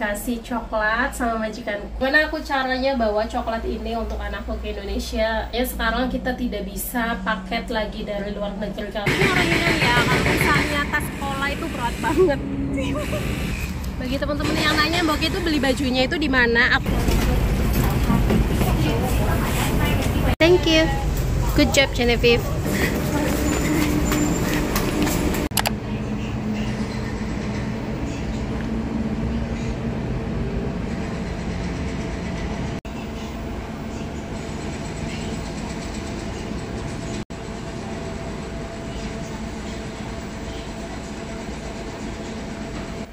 dikasih coklat sama majikanku. Gimana aku caranya bawa coklat ini untuk anakku ke Indonesia? Ya sekarang kita tidak bisa paket lagi dari luar negeri. Ini orangnya ya, kalau misalnya tas sekolah itu berat banget. Bagi teman-teman yang nanya, Mbok itu beli bajunya itu di mana? Thank you. Good job, Genevieve.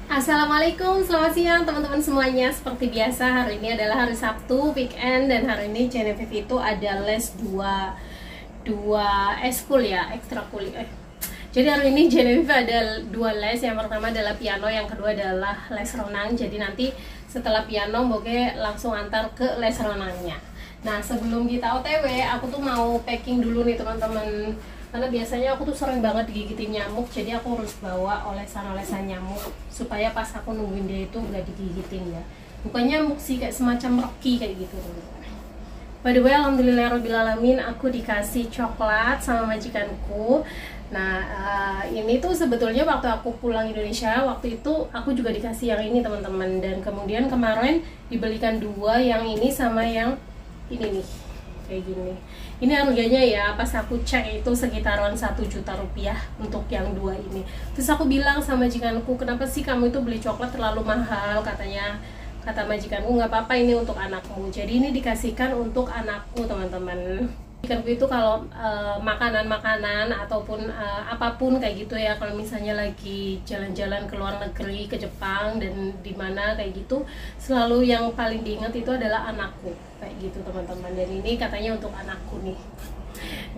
Assalamualaikum, selamat siang teman-teman semuanya. Seperti biasa, hari ini adalah hari Sabtu, weekend. Dan hari ini Genevieve itu ada les dua eskul ya, ekstrakurikuler. Jadi hari ini Genevieve ada dua les. Yang pertama adalah piano, yang kedua adalah les renang. Jadi nanti setelah piano, Boke langsung antar ke les renangnya. Nah, sebelum kita OTW, aku tuh mau packing dulu nih teman-teman. Karena biasanya aku tuh sering banget digigitin nyamuk, jadi aku harus bawa olesan-olesan nyamuk supaya pas aku nungguin dia itu nggak digigitin ya. Bukan nyamuk sih, kayak semacam Rocky kayak gitu. By the way, alhamdulillahirobbilalamin, aku dikasih coklat sama majikanku. Nah, ini tuh sebetulnya waktu aku pulang Indonesia, waktu itu aku juga dikasih yang ini teman-teman. Dan kemudian kemarin dibelikan dua, yang ini sama yang ini nih, kayak gini. Ini harganya ya, pas aku cek itu sekitaran 1 juta rupiah untuk yang dua ini. Terus aku bilang sama majikanku, kenapa sih kamu itu beli coklat terlalu mahal? Kata majikanku, nggak apa-apa, ini untuk anakmu. Jadi ini dikasihkan untuk anakku teman-teman. Majikanku itu kalau makanan-makanan ataupun apapun kayak gitu ya, kalau misalnya lagi jalan-jalan ke luar negeri, ke Jepang dan di mana kayak gitu, selalu yang paling diingat itu adalah anakku kayak gitu teman-teman. Dan ini katanya untuk anakku nih.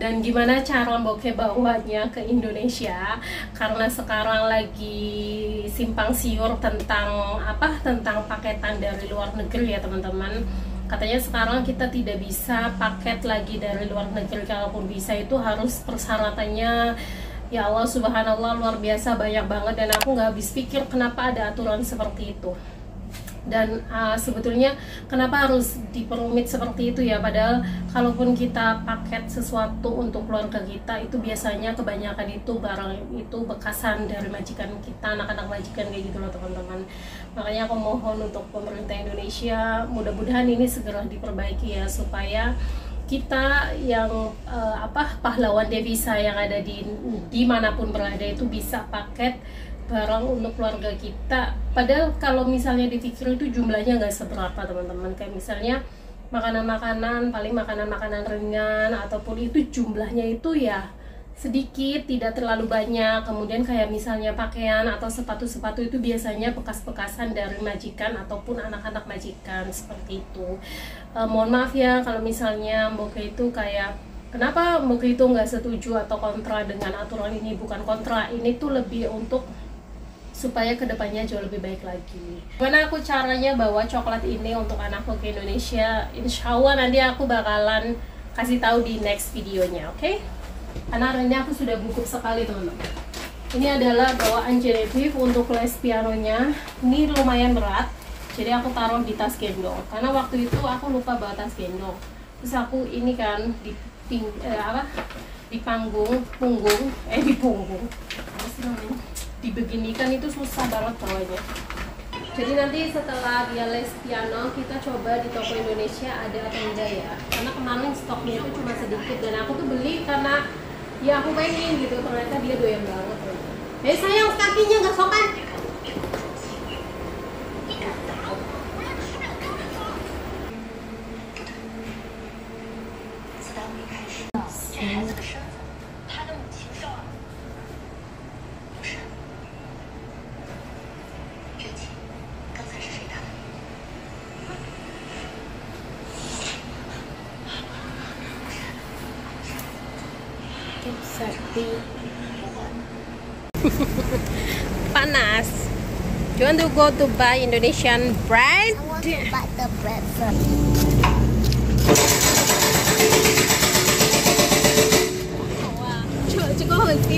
Dan gimana cara Boke bawanya ke Indonesia, karena sekarang lagi simpang siur tentang paketan dari luar negeri ya teman-teman. Katanya sekarang kita tidak bisa paket lagi dari luar negeri, kalaupun bisa itu harus persyaratannya, ya Allah subhanallah, luar biasa banyak banget. Dan aku nggak habis pikir kenapa ada aturan seperti itu. Dan sebetulnya kenapa harus diperumit seperti itu ya, padahal kalaupun kita paket sesuatu untuk keluarga kita, itu biasanya kebanyakan itu barang itu bekasan dari majikan kita, anak-anak majikan kayak gitu loh teman-teman. Makanya aku mohon untuk pemerintah Indonesia, mudah-mudahan ini segera diperbaiki ya, supaya kita yang pahlawan devisa yang ada di manapun berada itu bisa paket barang untuk keluarga kita. Padahal kalau misalnya dipikir itu jumlahnya nggak seberapa teman-teman. Kayak misalnya makanan-makanan, paling makanan-makanan ringan, ataupun itu jumlahnya itu ya sedikit, tidak terlalu banyak. Kemudian kayak misalnya pakaian atau sepatu-sepatu itu biasanya bekas-bekasan dari majikan ataupun anak-anak majikan seperti itu. Mohon maaf ya kalau misalnya Mbok itu kayak, kenapa Mbok itu nggak setuju atau kontra dengan aturan ini. Bukan kontra, ini tuh lebih untuk supaya kedepannya jauh lebih baik lagi. Gimana aku caranya bawa coklat ini untuk anakku ke Indonesia? Insya Allah nanti aku bakalan kasih tahu di next videonya, oke? Karena hari ini aku sudah gugup sekali teman-teman. Ini adalah bawaan Genevieve untuk les pianonya. Ini lumayan berat, jadi aku taruh di tas gendong. Karena waktu itu aku lupa bawa tas gendong. Terus aku ini kan di punggung, apa sih namanya? Dibeginikan itu susah banget bawanya. Jadi nanti setelah dia les piano, kita coba di toko Indonesia ada atau enggak ya. Karena kemarin stoknya itu cuma sedikit, dan aku tuh beli karena ya aku pengen gitu, ternyata dia doyan banget. Sayang, kakinya nggak sopan. Panas. Do you want to go to buy Indonesian bread? I want to buy the bread first. Wow, cukup henti.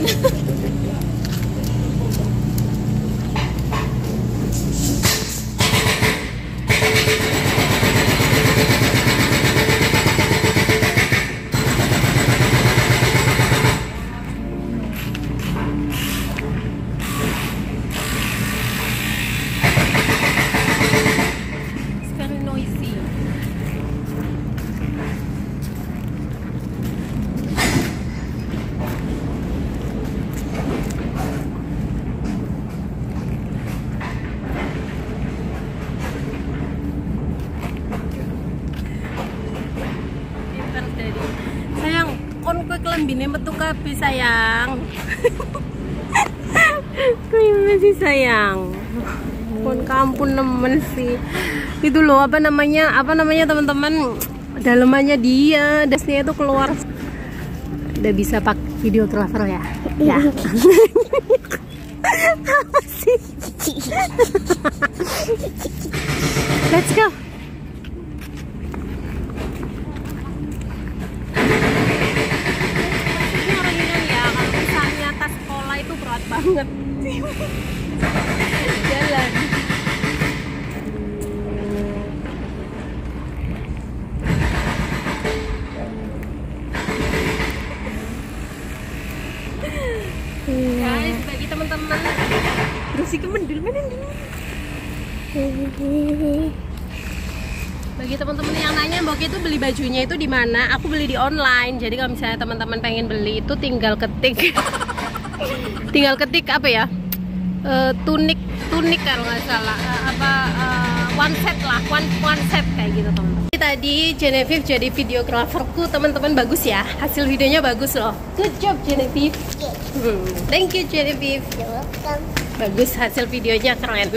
lambine metu kabeh sayang. Kuwi masih sayang. Pun kampun nemen sih. Itu loh apa namanya teman-teman, dalemannya dia, dasnya itu keluar. Udah bisa pakai videographer ya? Ya. Apa sih? Let's go. Ini orang Iran ya, kalau misalnya tas sekolah itu berat banget. Jalan. Guys, bagi teman-teman bersih kemendul mana nih? Bagi teman-teman yang nanya Mbok itu beli bajunya itu di mana? Aku beli di online. Jadi kalau misalnya teman-teman pengen beli itu tinggal ketik apa ya? Tunik kalau nggak salah. One set lah, one set kayak gitu teman-teman. Tadi Genevieve jadi videograferku teman-teman, bagus ya, hasil videonya bagus loh. Good job Genevieve. Thank you Genevieve. You're welcome. Bagus hasil videonya, keren.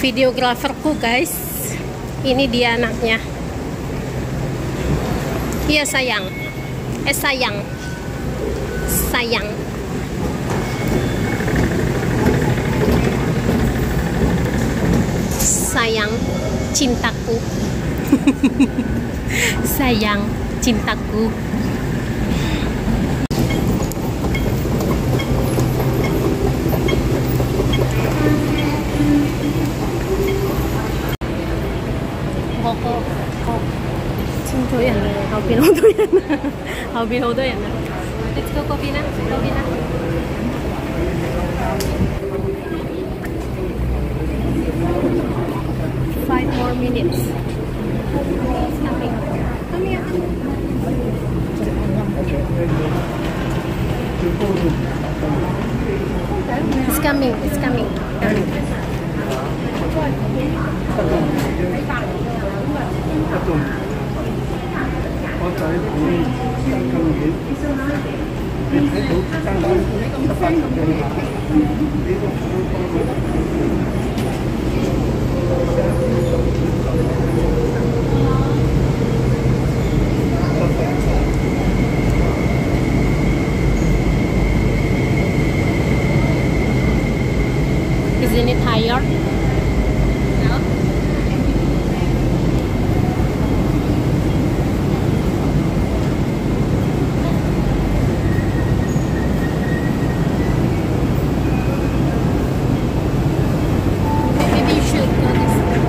Videograferku guys, ini dia anaknya. Iya sayang, sayang. Sayang cintaku. Sayang cintaku. Let's go, Kobina. 5 more minutes. Come here. It's coming. Isn't it tired? No. Maybe you should go this way.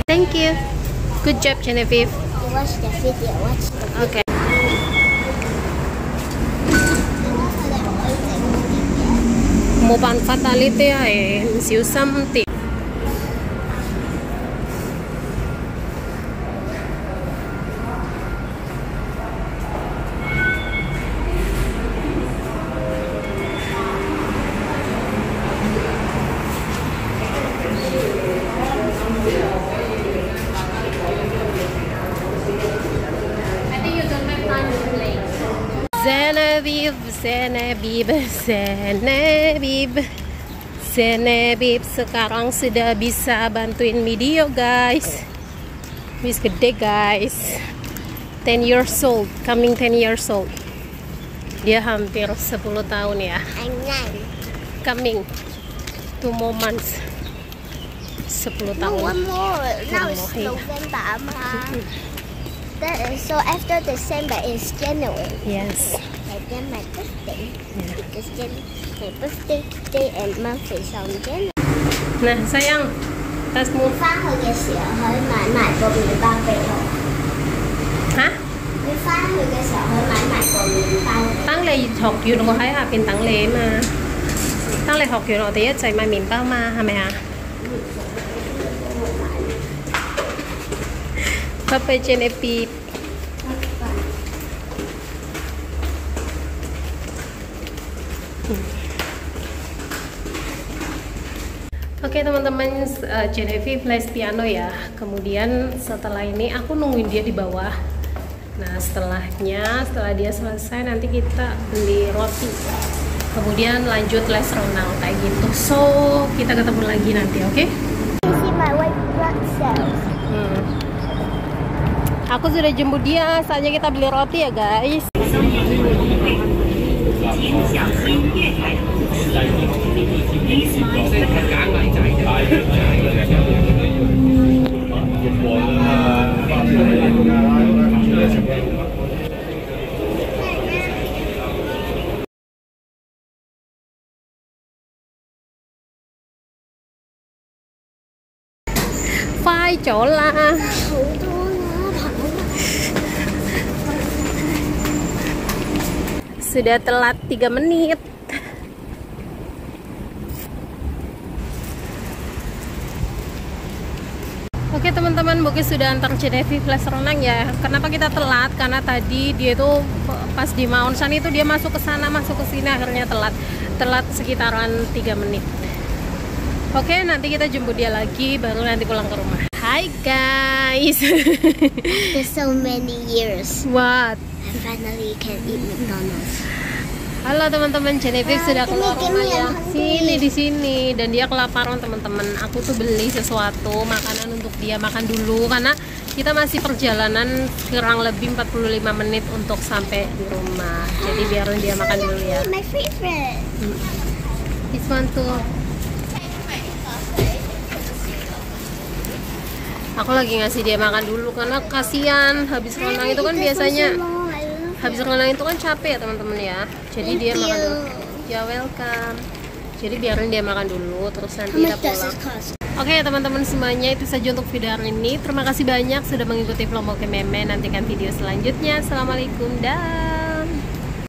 Thank you. Good job, Genevieve. You watch the video. Okay. Một bạn fatality hay xíu xăm tiền. Genevieve sekarang sudah bisa bantuin video guys. Wis gede guys, 10 years old, coming 10 years old. Dia hampir 10 tahun ya. I'm 9. Coming 2 more months. 10 No, tahun. one more. Now One it's more. November. So after December is January. Yes. And then my birthday. Yeah. Because then my birthday day and month is on January. Nah sayang, tasmu. 翻去嘅時候可以買埋個麵包俾我。 Hả? 你翻去嘅時候可以買埋個麵包。 Táng Lê học chuyện của thấy Hà Bình Táng Lê mà. Táng Lê học chuyện rồi thì一齊買麵包嘛，係咪啊？ Papa Genevieve. Oke teman-teman, Genevieve les piano ya. Kemudian setelah ini aku nungguin dia di bawah. Nah setelah dia selesai nanti kita beli roti. Kemudian lanjut les renang kayak gitu. So kita ketemu lagi nanti, oke? See my white blood cells. Aku sudah jemput dia, saatnya kita beli roti ya guys. Phải chỗ là sudah telat 3 menit. Oke teman-teman, Boki sudah antar Genevieve les renang ya. Kenapa kita telat? Karena tadi dia itu pas di Mount Sun itu dia masuk ke sana, masuk ke sini, akhirnya telat sekitaran 3 menit. Oke, nanti kita jemput dia lagi, baru nanti pulang ke rumah. Hai guys. After so many years, What? I finally can eat McDonald's. Halo teman-teman, Genevieve sudah keluar Ini rumah ya. yang Sini di sini, dan dia kelaparan teman-teman. Aku tuh beli sesuatu makanan untuk dia makan dulu karena kita masih perjalanan kurang lebih 45 menit untuk sampai di rumah. Jadi biarin dia makan dulu ya. My favorite. This one tuh. Aku lagi ngasih dia makan dulu karena kasihan habis renang itu kan biasanya habis renang itu kan capek ya teman-teman ya. Jadi dia makan dulu. Ya welcome. Jadi biarin dia makan dulu terus nanti kita pulang. Oke teman-teman semuanya, itu saja untuk video hari ini. Terima kasih banyak sudah mengikuti vlog Boki Meme. Nantikan video selanjutnya. Assalamualaikum, dah.